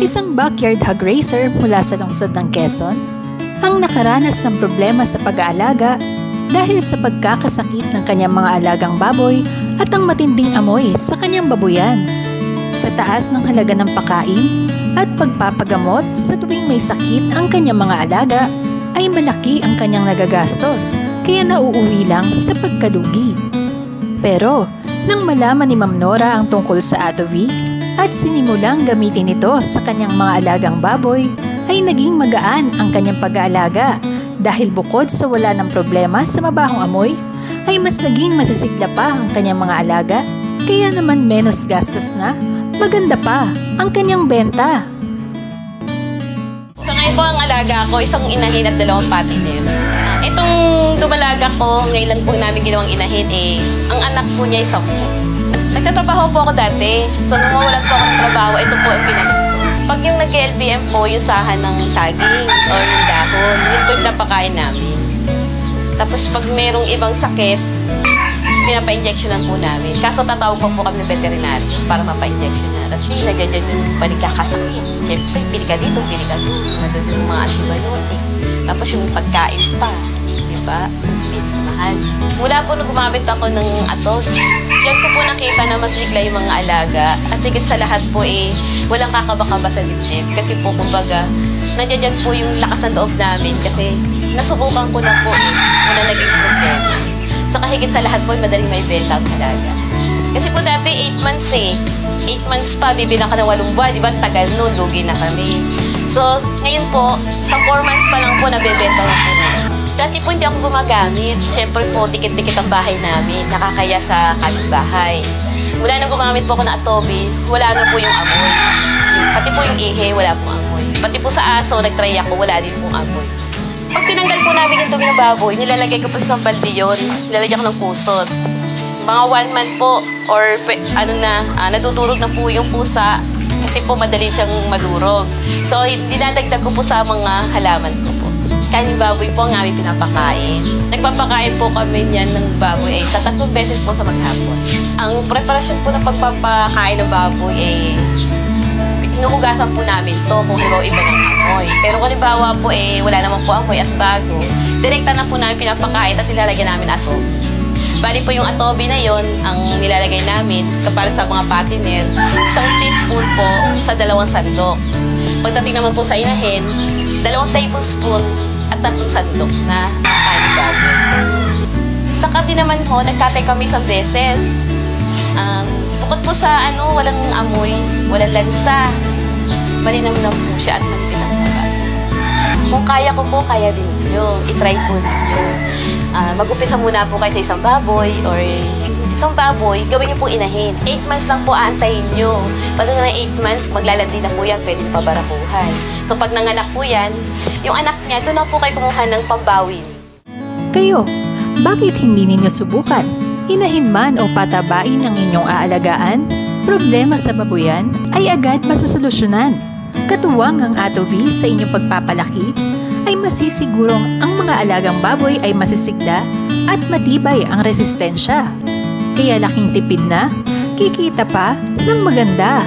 isang backyard hog raiser mula sa lungsod ng Quezon, ang nakaranas ng problema sa pag-aalaga dahil sa pagkakasakit ng kanyang mga alagang baboy at ang matinding amoy sa kanyang babuyan. Sa taas ng halaga ng pagkain at pagpapagamot sa tuwing may sakit ang kanyang mga alaga, ay malaki ang kanyang nagagastos kaya nauuwi lang sa pagkalugi. Pero nang malaman ni Ma'am Nora ang tungkol sa Atovi at sinimulang gamitin ito sa kanyang mga alagang baboy, ay naging magaan ang kanyang pag-aalaga dahil bukod sa wala ng problema sa mabahong amoy, ay mas naging masisigla pa ang kanyang mga alaga, kaya naman menos gastos na, maganda pa ang kanyang benta. Sa ngayon po ang alaga ko, isang inahin at 2 patiner. Itong dumalaga ko, ngayon lang po namin ginawang inahin ang anak po niya ay 10. Nagtatrabaho po ako dati, so nung mawalan po ako ng trabaho, ito po ang pinalit ko. Pag yung nag-LBM po, yung sahan ng saging or ng dahon, yun po yung napakain namin. Tapos pag merong ibang sakit, pinapa-injectionan po namin. Kaso tatawag po kami ng veterinary para mapa-injection na. Tapos yun, nagdadyan yung panikakasakit. Siyempre, pili ka dito, nandun yung mga antibiotic. Tapos yung pagkain pa, diba? It's mahal. Mula po nung gumamit ako ng Atos, yan ko po nakita na mas ligla yung mga alaga. At higit sa lahat po walang kakaba-kaba sa dibdib. Kasi po, kumbaga, nandiyan po yung lakas ng loob namin. Kasi nasubukan ko na po wala naging problema. Saka higit sa lahat po, madaling may benta ang alaga. Kasi po dati 8 months 8 months pa, bibilang ka ng 8 buwan. Diba? Tagal nun, lugi na kami. So, ngayon po, sa 4 months pa lang po, nabibenta na po na. Dati po hindi ako gumagamit. Siyempre po, tikit-tikit ang bahay namin. Nakakaya sa kapitbahay. Mula nang gumamit po ako ng Atovi, wala na po yung amoy. Pati po yung ihe, wala pong amoy. Pati po sa aso, nag-try ako, wala din pong amoy. Pag tinanggal po namin yung tumi ng baboy, nilalagay ko po sa balde yun. Nilalagyan ko ng kusot. Mga 1 month po, or natutulog na po yung pusa kasi po madali siyang madurog. So, dinadagdag ko po sa mga halaman ko po. Kaning baboy po ang aming pinapakain. Nagpapakain po kami niyan ng baboy sa 3 beses po sa maghapon. Ang preparasyon po ng pagpapakain ng baboy inuhugasan po namin to kung iba ng amoy. Pero kung halimbawa po wala naman po amoy at bago, direkta na po namin pinapakain at nilalagyan namin Atovi. Bali po yung Atovi na yon ang nilalagay namin para sa mga patiner, 1 teaspoon po sa 2 sandok. Pagdating naman po sa inahin, 2 tablespoon at 3 sandok na kanin baboy. Sa kape naman po, nagkatay kami 1 beses. Bukod po sa walang amoy, walang lansa, malinam na po siya at manipis ang taba. Kung kaya ko po, kaya din niyo. I-try po ninyo. Mag-upisa muna po kayo sa isang baboy or isang baboy, gawin niyo po inahin. 8 months lang po aantayin niyo. Pag na 8 months, maglalandi na po yan, pwede pa barakuhan. So pag nanganak po yan, yung anak niya, doon na po kayo kumuha ng pambawin. Kayo, bakit hindi ninyo subukan? Inahin man o patabain ang inyong aalagaan, problema sa babuyan ay agad masusolusyonan. Katuwang ang Atovi sa inyong pagpapalaki, ay masisigurong ang mga alagang baboy ay masisigla at matibay ang resistensya. Kaya laking tipid na, kikita pa ng maganda.